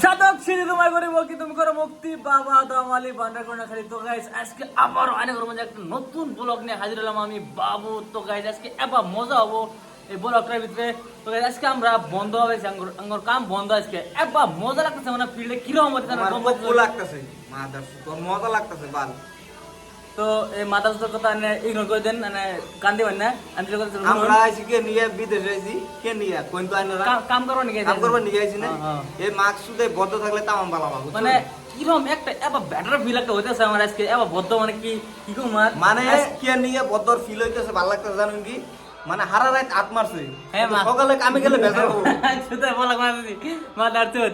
সাদক সিঁড়ি তোমায় করে বলকি তুমি করো মুক্তি বাবা দামালি বান্ডার করে খালি। তো গাইস আজকে আবার অনেক মজা একটা নতুন ব্লগ নিয়ে হাজির হলাম আমি বাবু। তো গাইস আজকে এবার মজা হবো এই ব্লগটার ভিতরে। তো গাইস আজকে আমরা বন্ধ হবে আঙ্গুর কাম বন্ধ আজকে এবার মজা লাগতেছে মানে ফিল্ডে কিরকম হচ্ছে না লাগতেছে মাদার তোর মজা লাগতেছে বাল। তো এই মাদার কথা ইগনোর করে দেন মানে কান দিবেন না। আমরা আইছি কে নিয়ে বিদেশে আইছি কে নিয়ে কোন তো আইনা কাম করবো নাকি কাম করব নিয়ে আইছি না এই মাকসুদে বদ্ধ থাকলে তামাম বালা বাবু মানে কিরকম একটা এবার ব্যাটার ফিল একটা হইতেছে আমার আজকে এবার বদ্ধ মানে কি কি কুমার মানে কে নিয়ে বদ্ধর ফিল হইতেছে ভালো লাগতেছে জানেন কি মানে হারা রাত আট মারছে হ্যাঁ মা সকালে কামে গেলে বেজার হবো সেটা বলা মারছি মাদার চোদ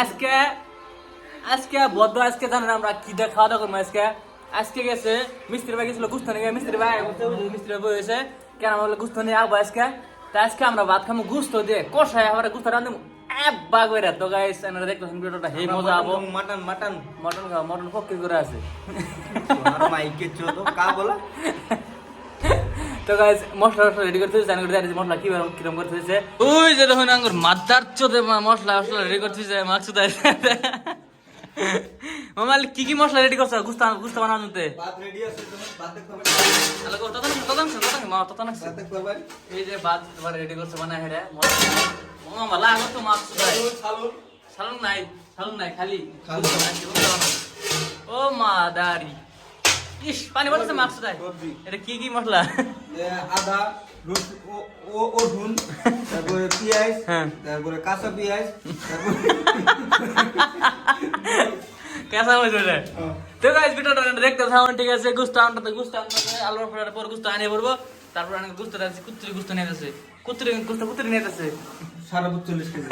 আজকে আজকে বদ্ধ আজকে জানেন আমরা কি দিয়ে খাওয়া দাওয়া করবো আজকে। আজকে গেছে মিস্ত্রি ভাই গেছিল গুস্ত নিয়ে মিস্ত্রি ভাই মিস্ত্রি ভাই বসে কেন আমরা গুস্ত নিয়ে আসবো আজকে। তা আজকে আমরা ভাত খাবো গুস্ত দিয়ে কষায় আমরা গুস্ত রান্ধবো এক বাগ হয়ে তো গাইস আপনারা দেখতেছেন ভিডিওটা হেই মজা আবো। মটন মটন মটন খাও মটন পক্ষে করে আছে আর মাইকে চোদ কা বলা। তো গাইস মশলা রেডি করতে জানি করে জানি মশলা কি কিরকম করতে হয়েছে ওই যে দেখুন আঙ্গুর মাদার চোদে মশলা মশলা রেডি করতে হয়েছে মাকসুদ মামাল কি কি মশলা রেডি করছ গুস্তা গুস্তা বানানোতে ভাত রেডি আছে তুমি ভাত দেখতে হবে আলো কো ততন মা ততন ভাত দেখতে হবে এই যে ভাত তোমার রেডি করছে বানা হেরে মামা লাগো তো মাকসুদ সালুন সালুন নাই খালি ও মাদারি ইস পানি বলছে মাকসুদ এটা কি কি মশলা আদা রসুন ও রসুন তারপরে পেঁয়াজ তারপরে কাঁচা পেঁয়াজ তারপরে কেসা হইছে রে। তো গাইস ভিডিওটা দেখতে থাকুন ঠিক আছে। গুস্ত আনতে আলুর পর গুস্ত আনিয়ে পড়বো তারপর আমি গুস্ত রাখছি কুত্রি গুস্ত নিয়ে যাচ্ছে কুত্রি নিয়ে যাচ্ছে 45 কেজি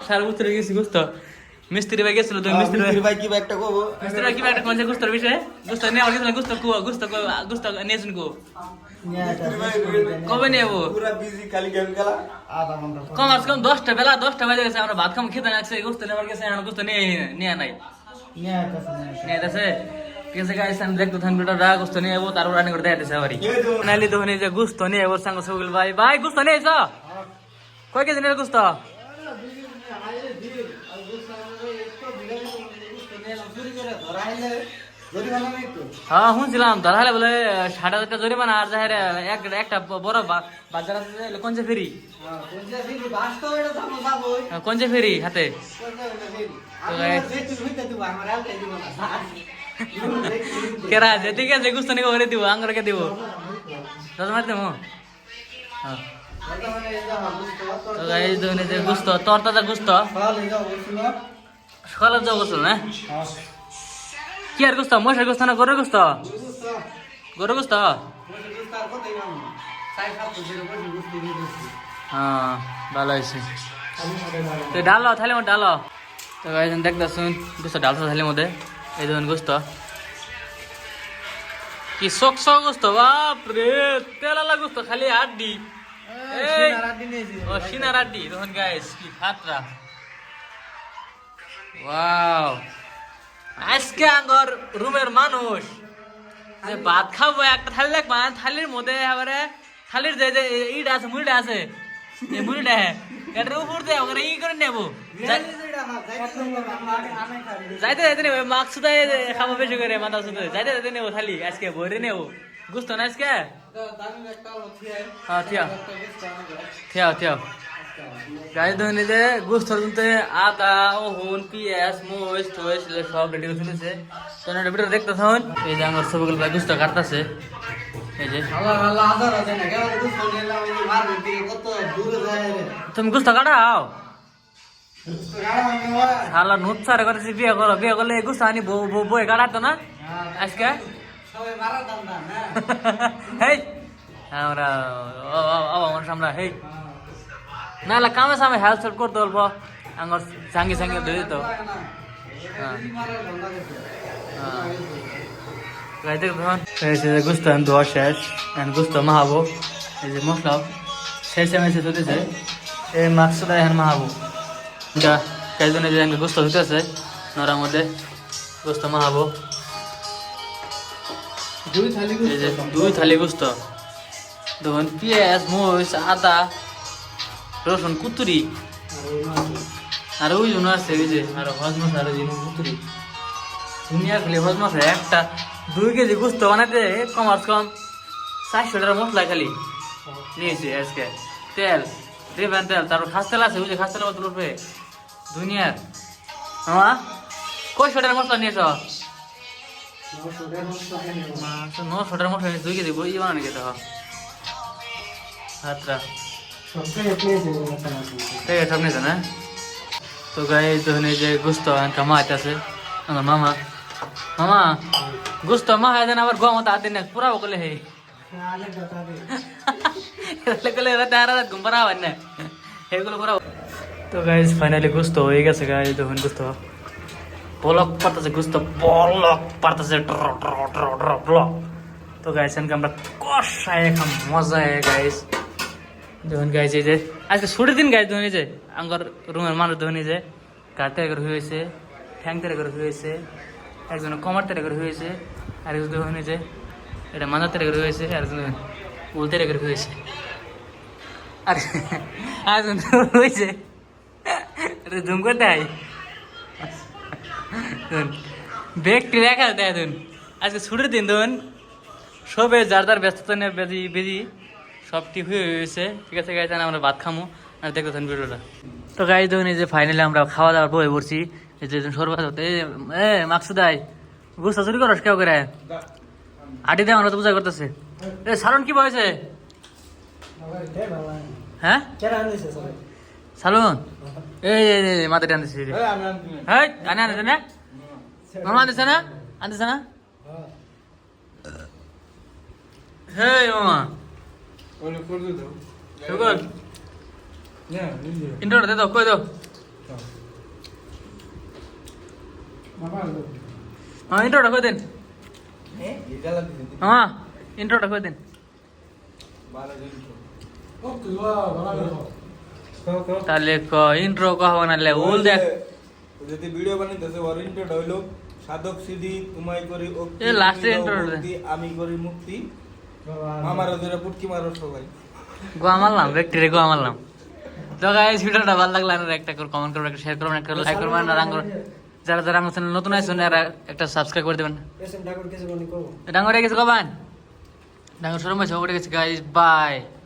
সারা কুত্রি গেছি গুস্ত মিস্ত্রি ভাই গেছিল তো মিস্ত্রি ভাই কি একটা কব মিস্ত্রি ভাই কি একটা কোন গুস্তর বিষয়ে গুস্ত নিয়ে আমার গেছিল গুস্ত নিয়েছেন কো কবে নেব পুরা বিজি খালি গেম খেলা আধা ঘন্টা কম আজ কম 10টা বেলা 10টা বাজে গেছে আমরা ভাত খাম খেতে লাগছে গুস্ত নেবার গেছে এখন গুস্ত নিয়ে নাই নিয়ে আছে ঠিক আছে গাইস আমি দেখতে থাকুন ভিডিওটা গুস্ত নিয়ে যাবো তারপর রান্না করে দেখাতেছে আবারই নাইলি তো যে গুস্ত নিয়ে যাবো সাঙ্গ সগুল ভাই ভাই গুস্ত নিয়ে এসো কয় কেজি নিয়ে গুস্ত হ্যাঁ শুনছিলাম ধরালে বলে 60,000 টাকা জরিমানা আর যাহের একটা বড় বাজার আছে কোনছে ফেরি কোনছে ফেরি হাতে কেরা যেদিকে যে গুস্ত নিয়ে করে দিব আঙ্গরকে দিব দশ মারতে মো গুস্ত তোর তাজা গুস্ত সকালে যাও গোসল না কি আর গুস্ত মশার গুস্ত না গরুর গুস্ত গরুর গুস্ত হ্যাঁ ভালো হয়েছে তো ডালো থালে মধ্যে ডালো তো দেখতে শুন গুস্ত ডালছো থালের মধ্যে এই ধরুন গুস্ত কি শখ গুস্ত বাপরে তেলালা গুস্ত খালি আড্ডি ও সিনার আড্ডি তখন গাইস কি খাতরা ওয়াও আজকে আঙ্গর রুমের মানুষ যে ভাত খাবো একটা থালি লাগবে থালির মধ্যে এবারে থালির যে ইটা আছে মুড়িটা আছে এই মুড়িটা এটার উপর দিয়ে ওখানে ই করে নেবো যাইতে যাইতে নেবো মাকসুদা খাবো বেশি করে মাথা সুদে যাইতে যাইতে নেবো থালি আজকে ভরে নেবো গুস্ত না আজকে হ্যাঁ থিয়া গাড়ি ধরে যে গুস্ত তুলতে আদা ওহন পিঁয়াজ মরিচ টরিচ সব রেডি করে তুলেছে তো ভিডিও দেখতে থাকুন। এই যে আমার সবগুলো ভাই গুস্ত কাটতেছে এই যে তুমি গুস্ত কাটাও শালা নুচ্ছারে করেছি বিয়ে করলে গুস্ত আনি বই কাটাতো না আজকে হেই আমরা আমরা হেই না কামে সামনে হেল্প সেল্প করতে বলবো আঙ্গর সাঙ্গে ধরে দিত গুস্ত ধোয়া শেষ গুস্ত মাহাবো এই যে মশলা শেষ মেসে চলতেছে এই মাছটা এখন মাহাবো যা কয়েকজনে যে গুস্ত হইতেছে নরার মধ্যে গুস্ত মাহাবো দুই থালি গুস্ত দেখুন পেঁয়াজ মরিচ আদা রসুন কুতুরি আর ওই জন্য আছে ওই যে আর হজ মশলা আর মুতুরি দুনিয়া খালি হজ মশলা একটা 2 কেজি গুস্ত বানাতে কমার্স কম 400 টাকার মশলা খালি নিয়েছি আজকে তেল রিফাইন তেল তারপর খাস তেল আছে ওই যে খাস তেল মতো উঠবে দুনিয়ার মামা কয়শো টাকার মশলা নিয়েছ 900 টাকার মশলা নিয়েছি 2 কেজি বই বানানো খেতে হয় হাতরা ঠিক আছে সব নিয়েছে না তো গাই তখন এই যে গুস্ত কামা আছে আমার মামা মামা গুস্ত মা হয় যেন আবার গম হাতে না পুরা বকলে হে কলে রাতে আর রাত ঘুমপারা হয় না এগুলো পুরা তো গাইজ ফাইনালি গুস্ত হয়ে গেছে গাইজ তখন গুস্ত বলক পারতেছে গুস্ত বলক পারতেছে ব্লক তো গাইজ আমরা কষায় খাম মজা গাইজ ধন গাইছে যে আজকে ছুটির দিন গাইছে ধনী যে আঙ্গর রুমের মানুষ ধনী যে কার তেরে করে হয়েছে ঠ্যাং তেরে করে হয়েছে একজন কমার তেরে করে হয়েছে আরেকজন ধনী যে এটা মাথা তেরে করে হয়েছে আরেকজন উল তেরে করে হয়েছে আর আরেকজন হয়েছে এটা জুম করতে হয় ব্যক্তি দেখা দেয় ধন আজকে ছুটির দিন ধন সবে যার যার ব্যস্ততা নিয়ে বেজি বেজি সব ঠিক হয়ে গেছে ঠিক আছে গাইজ আমরা ভাত খামো আর দেখতেছেন ভিডিওটা তো গাইজ দেখুন এই যে ফাইনালি আমরা খাওয়া দাওয়ার বয়ে পড়ছি এই যে সর্বাত মাকসুদাই বুঝতে চুরি করস কেউ করে আটি দেয় আমরা তো পূজা করতেছে এ সালন কি বয়েছে হ্যাঁ সালন এই মাথা টান দিচ্ছে হ্যাঁ আনে আনছে না মামা আনতেছে না আনতেছে না হ্যাঁ মামা ইন্ট্রোটা দে দাও কই দাও হ্যাঁ ইন্ট্রোটা কই দেন হ্যাঁ ইন্ট্রোটা কই দেন তাহলে ইন্ট্রো কহ বানালে ওল দেখ যদি ভিডিও বানাইতেছে ওর ইন্ট্রোটা হইলো সাধক সিদ্ধি তোমায় করি এ লাস্টে ইন্ট্রোটা আমি করি মুক্তি মামার ওদের পুটকি মারো সবাই গোয়া মারলাম ব্যক্তিরে গোয়া মারলাম তো গাইস ভিডিওটা ভালো লাগলে আর একটা করে কমেন্ট করবেন একটা শেয়ার করবেন একটা লাইক করবেন আর যারা যারা আমার চ্যানেল নতুন আছেন আর একটা সাবস্ক্রাইব করে দেবেন ডাঙ্গর কিছু কবান ডাঙ্গর শরম আছে ওটা গেছে গাইস বাই